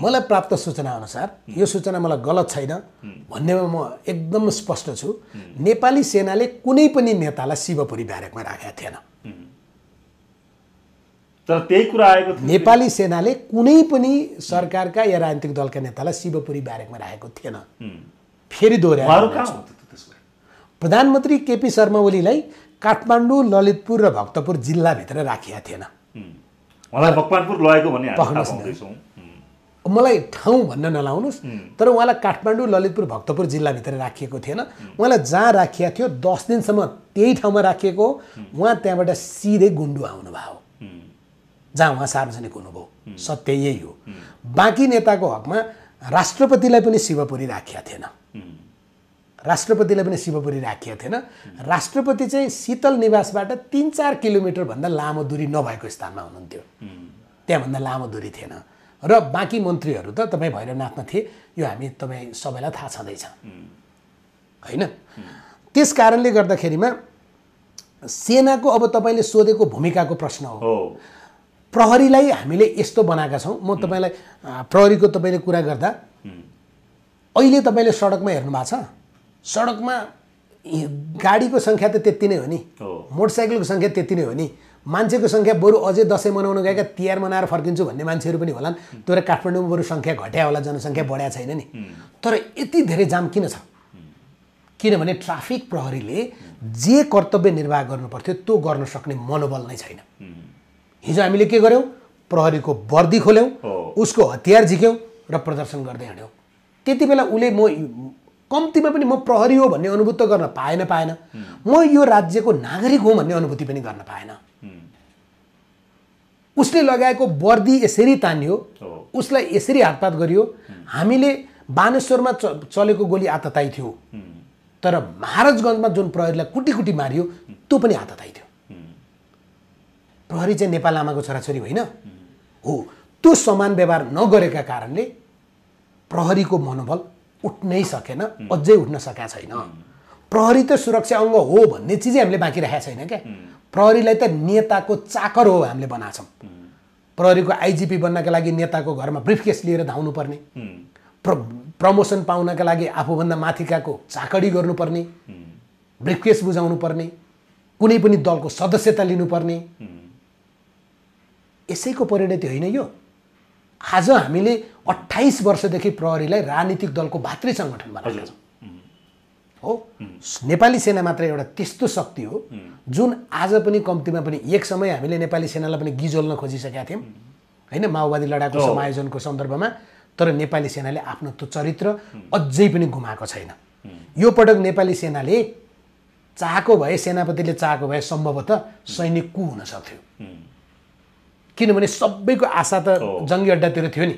मलाई प्राप्त सूचना अनुसार यो सूचना मलाई गलत छैन भन्नेमा म एकदम स्पष्ट छु। नेपाली सेनाले कुनै पनि नेतालाई शिवपुरी ब्यारेकमा राखेको थिएन। तर त्यही कुरा आएको थियो। नेपाली सेनाले कुनै पनि सरकारका या राजनीतिक दलका नेतालाई शिवपुरी ब्यारेकमा राखेको थिएन। फेरि दोहोऱ्याएर प्रधानमन्त्री केपी शर्मा ओलीलाई काठमाडौँ, ललितपुर र भक्तपुर जिल्लाभित्र राखिया थिएन। उहाँलाई मकवानपुर लगेको भन्ने हामी थाहा पाउँदैछौँ। मलाई ठाउँ भन्न नलाउनुहोस्, तर उहाँलाई काठमाडौँ, ललितपुर, भक्तपुर जिल्लाभित्र राखिएको थिएन। उहाँलाई जहाँ राखिया थियो 10 दिनसम्म त्यही ठाउँमा राखिएको। उहाँ त्यहाँबाट सिधै गुन्डु आउनुभयो जहाँ उहाँ सार्वजनिक हुनुभयो। सत्य यही हो। बाँकी नेताको हकमा राष्ट्रपतिलाई पनि शिवपुरी राखिया थिएन। राष्ट्रपतिलाई पनि शिवपुरी राखिया थिएन। राष्ट्रपति चाहिँ शीतल निवासबाट 3-4 किलोमिटर भन्दा लामो दूरी नभएको स्थानमा हुनुहुन्थ्यो। त्यहाँभन्दा लामो दूरी थिएन। र बाँकी मन्त्रीहरू त तपाईँ भैरवनाथमा थिए, यो हामी तपाईँ सबैलाई थाहा छँदैछ होइन। त्यस कारणले गर्दाखेरिमा सेनाको अब तपाईँले सोधेको भूमिकाको प्रश्न हो। प्रहरीलाई हामीले यस्तो बनाएका छौँ। म तपाईँलाई प्रहरीको तपाईँले कुरा गर्दा अहिले तपाईँले सडकमा हेर्नु भएको छ, सडकमा गाडीको सङ्ख्या त त्यति नै हो नि, मोटरसाइकलको सङ्ख्या त्यति नै हो नि, मान्छेको सङ्ख्या बरु अझै दसैँ मनाउन गएका तिहार मनाएर फर्किन्छु भन्ने मान्छेहरू पनि होलान्। तर काठमाडौँमा बरु सङ्ख्या घट्या होला, जनसङ्ख्या बढ्या छैन नि। तर यति धेरै जाम किन छ? किनभने ट्राफिक प्रहरीले जे कर्तव्य निर्वाह गर्नुपर्थ्यो त्यो गर्न सक्ने मनोबल नै छैन। हिजो हामीले के गर्यौँ? प्रहरीको वर्दी खोल्यौँ, उसको हतियार झिक्यौँ र प्रदर्शन गर्दै हिँड्यौँ। त्यति बेला उसले कम्तीमा पनि म प्रहरी हो भन्ने अनुभूति गर्न पाएन। म यो राज्यको नागरिक हो भन्ने अनुभूति पनि गर्न पाएन। उसले लगाएको वर्दी यसरी तानियो, उसलाई यसरी हातपात गरियो। हामीले बानेश्वरमा चलेको गोली आतताई थियो, तर महाराजगञ्जमा जुन प्रहरीलाई कुटी कुटी मारियो त्यो पनि आतताई थियो। प्रहरी चाहिँ नेपाल आमाको छोराछोरी होइन हो। त्यो समान व्यवहार नगरेका कारणले प्रहरीको मनोबल उठ्नै सकेन, अझै उठ्न सकेका छैन। प्रहरी त सुरक्षा अङ्ग हो भन्ने चिजै हामीले बाँकी राखेका छैन क्या। प्रहरीलाई त नेताको चाकर हो हामीले बनाछौँ। प्रहरीको आइजिपी बन्नका लागि नेताको घरमा ब्रिफकेस लिएर धाउनु पर्ने, प्रमोसन पाउनका लागि आफूभन्दा माथिकाको चाकडी गर्नुपर्ने, ब्रिफकेस बुझाउनु पर्ने, कुनै पनि दलको सदस्यता लिनुपर्ने। यसैको परिणति होइन यो। आज हामीले 28 वर्षदेखि प्रहरीलाई राजनीतिक दलको भातृ सङ्गठन बनाएका छौँ हो। नेपाली सेना मात्र एउटा त्यस्तो शक्ति हो जुन आज पनि कम्तीमा पनि एक समय हामीले नेपाली सेनालाई पनि गिजोल्न खोजिसकेका थियौँ होइन, माओवादी लडाकुको समायोजनको सन्दर्भमा। तर नेपाली सेनाले आफ्नो त्यो चरित्र अझै पनि गुमाएको छैन। यो पटक नेपाली सेनाले चाहेको भए, सेनापतिले चाहेको भए सम्भवतः सैनिक कु हुन सक्थ्यो। किनभने सबैको आशा त जङ्गी अड्डातिर थियो नि।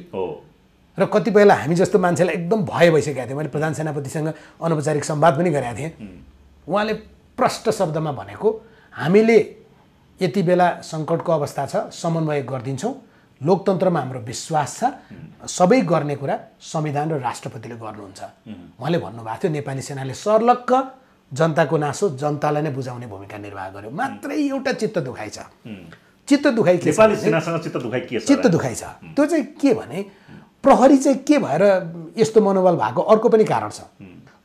र कतिपयलाई हामी जस्तो मान्छेलाई एकदम भय भइसकेको थियो। मैले प्रधान सेनापतिसँग अनौपचारिक संवाद पनि गरेका थिएँ। उहाँले प्रष्ट शब्दमा भनेको, हामीले यति बेला सङ्कटको अवस्था छ, समन्वय गरिदिन्छौँ, लोकतन्त्रमा हाम्रो विश्वास छ, सबै गर्ने कुरा संविधान र राष्ट्रपतिले गर्नुहुन्छ। उहाँले भन्नुभएको थियो नेपाली सेनाले सर्लक्क जनताको नासो जनतालाई नै बुझाउने भूमिका निर्वाह गर्यो। मात्रै एउटा चित्त दुखाइ छ। चित्त दुखाइ के छ? नेपाली सेनासँग चित्त दुखाइ के छ? चित्त दुखाइ छ। त्यो चाहिँ के भने प्रहरी चाहिँ के भएर यस्तो मनोबल भएको अर्को पनि कारण छ।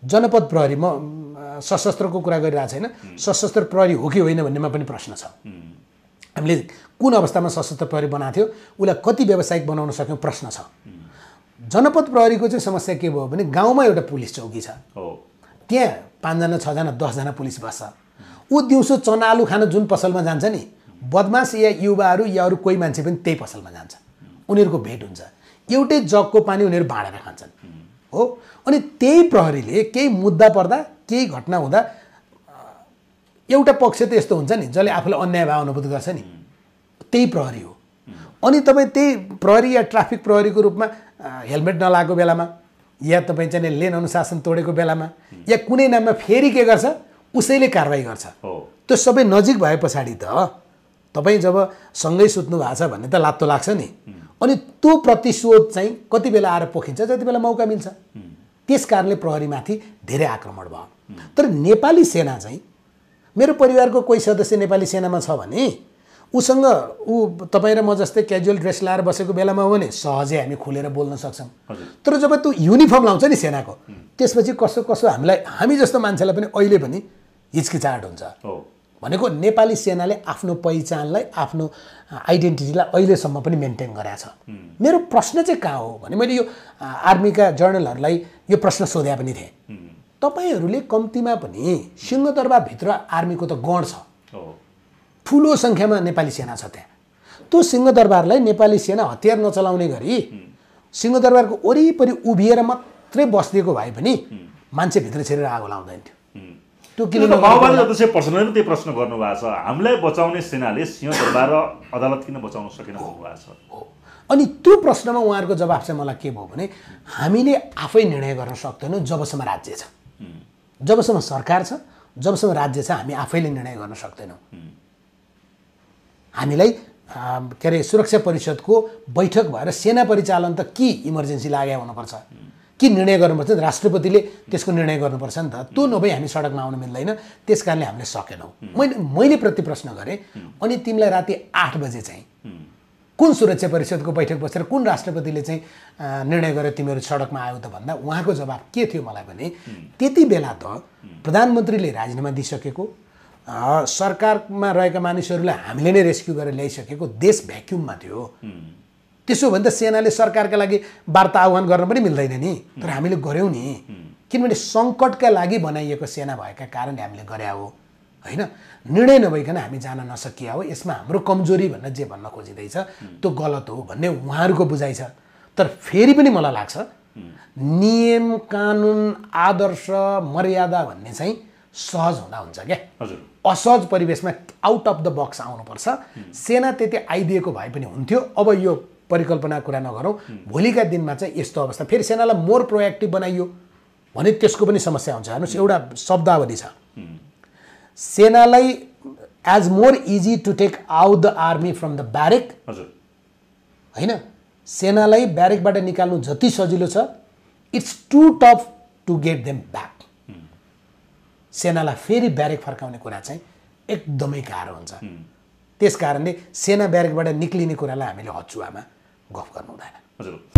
जनपद प्रहरी, म सशस्त्रको कुरा गरिरहेको छैन, सशस्त्र प्रहरी हो कि होइन भन्नेमा पनि प्रश्न छ। हामीले कुन अवस्थामा सशस्त्र प्रहरी बनाएको थियो, उसलाई कति व्यावसायिक बनाउन सक्यौँ, प्रश्न छ। जनपद प्रहरीको चाहिँ समस्या के भयो भने गाउँमा एउटा पुलिस चौकी छ, त्यहाँ 5 जना 6 जना 10 जना पुलिस बस्छ। ऊ दिउँसो चना आलु खान जुन पसलमा जान्छ नि, बदमास या युवाहरू या अरू कोही मान्छे पनि त्यही पसलमा जान्छ, उनीहरूको भेट हुन्छ। एउटै जगको पानी उनीहरू बाँडेर खान्छन् हो। अनि त्यही प्रहरीले केही मुद्दा पर्दा, केही घटना हुँदा, एउटा पक्ष त यस्तो हुन्छ नि जसले आफूलाई अन्याय भाव अनुभूत गर्छ नि, त्यही प्रहरी हो। अनि तपाईँ त्यही प्रहरी या ट्राफिक प्रहरीको रूपमा हेलमेट नलागेको बेलामा, या तपाईँ चाहिँ लेन अनुशासन तोडेको बेलामा, या कुनै नाममा फेरि के गर्छ, उसैले कारवाही गर्छ। त्यो सबै नजिक भए पछाडि त तपाईँ जब सँगै सुत्नु भएको छ भन्ने त लात्तो लाग्छ नि। अनि त्यो प्रतिशोध चाहिँ कति बेला आएर पोखिन्छ, जति बेला मौका मिल्छ। त्यस कारणले प्रहरीमाथि धेरै आक्रमण भयो। तर नेपाली सेना चाहिँ, मेरो परिवारको कोही सदस्य नेपाली सेनामा छ भने उसँग तपाईँ र म जस्तै क्याजुअल ड्रेस लाएर बसेको बेलामा हो भने सहजै हामी खुलेर बोल्न सक्छौँ। तर जब त्यो युनिफर्म लाउँछ नि सेनाको, त्यसपछि कसो कसो हामी जस्तो मान्छेलाई पनि अहिले पनि हिचकिचाहट हुन्छ। भनेको नेपाली सेनाले आफ्नो पहिचानलाई, आफ्नो आइडेन्टिटीलाई अहिलेसम्म पनि मेन्टेन गरेको छ। मेरो प्रश्न चाहिँ कहाँ हो भने मैले यो आर्मीका जर्नलहरूलाई यो प्रश्न सोधे पनि थिएँ, तपाईँहरूले कम्तीमा पनि सिंहदरबारभित्र आर्मीको त गण छ, ठुलो सङ्ख्यामा नेपाली सेना छ त्यहाँ। त्यो सिंहदरबारलाई नेपाली सेना हतियार नचलाउने गरी सिंहदरबारको वरिपरि उभिएर मात्रै बसिदिएको भए पनि मान्छे भित्र छिरेर आगो लाउँदैन थियो। त्यो किन माओवादी अध्यक्ष प्रश्नले पनि त्यही प्रश्न गर्नुभएको छ, हामीलाई बचाउने सेनाले सिंहदरबार र अदालत किन बचाउन सकेन भन्नुभएको छ। अनि त्यो प्रश्नमा उहाँहरूको जवाफ चाहिँ मलाई के भयो भने हामीले आफै निर्णय गर्न सक्दैनौँ जबसम्म राज्य छ, जबसम्म सरकार छ, जबसम्म राज्य छ हामी आफैले निर्णय गर्न सक्दैनौँ। हामीलाई के अरे सुरक्षा परिषदको बैठक भएर सेना परिचालन त के इमर्जेन्सी लागेको हुनुपर्छ, के निर्णय गर्नुपर्छ, राष्ट्रपतिले त्यसको निर्णय गर्नुपर्छ नि त। त्यो नभई हामी सडकमा आउन मिल्दैन, त्यस कारणले हामीले सकेनौँ। मैले प्रति प्रश्न गरेँ, अनि तिमीलाई राति 8 बजे चाहिँ कुन सुरक्षा परिषदको बैठक बसेर कुन राष्ट्रपतिले चाहिँ निर्णय गरेर तिमीहरू सडकमा आयो त भन्दा उहाँको जवाब के थियो मलाई भने त्यति बेला त प्रधानमन्त्रीले राजीनामा दिइसकेको, सरकारमा रहेका मानिसहरूलाई हामीले नै रेस्क्यु गरेर ल्याइसकेको, देश भ्याक्युममा थियो। त्यसो भने त सेनाले सरकारका लागि वार्ता आह्वान गर्न पनि मिल्दैन नि, तर हामीले गऱ्यौँ नि, किनभने सङ्कटका लागि बनाइएको सेना भएका कारणले हामीले गरे हो होइन। निर्णय नभइकन हामी जान नसकिया हो, यसमा हाम्रो कमजोरी भनेर जे भन्न खोजिँदैछ त्यो गलत हो भन्ने उहाँहरूको बुझाइ छ। तर फेरि पनि मलाई लाग्छ नियम कानुन आदर्श मर्यादा भन्ने चाहिँ सहज हुँदा हुन्छ क्या, असहज परिवेशमा आउट अफ द बक्स आउनुपर्छ। सेना त्यति आइदिएको भए पनि हुन्थ्यो। अब यो परिकल्पना कुरा नगरौँ, भोलिका दिनमा चाहिँ यस्तो अवस्था फेरि सेनालाई मोर प्रोएक्टिभ बनाइयो भने त्यसको पनि समस्या हुन्छ। हेर्नुहोस् एउटा शब्दावली छ, सेनालाई as more easy to take out the army from the barrack होइन, सेनालाई ब्यारेकबाट निकाल्नु जति सजिलो छ it's too tough to get them back. सेनालाई फेरि ब्यारेक फर्काउने कुरा चाहिँ एकदमै गाह्रो हुन्छ। त्यस कारणले सेना ब्यारेकबाट निक्लिने कुरालाई हामीले हचुवामा गफ गर्नु हुँदैन।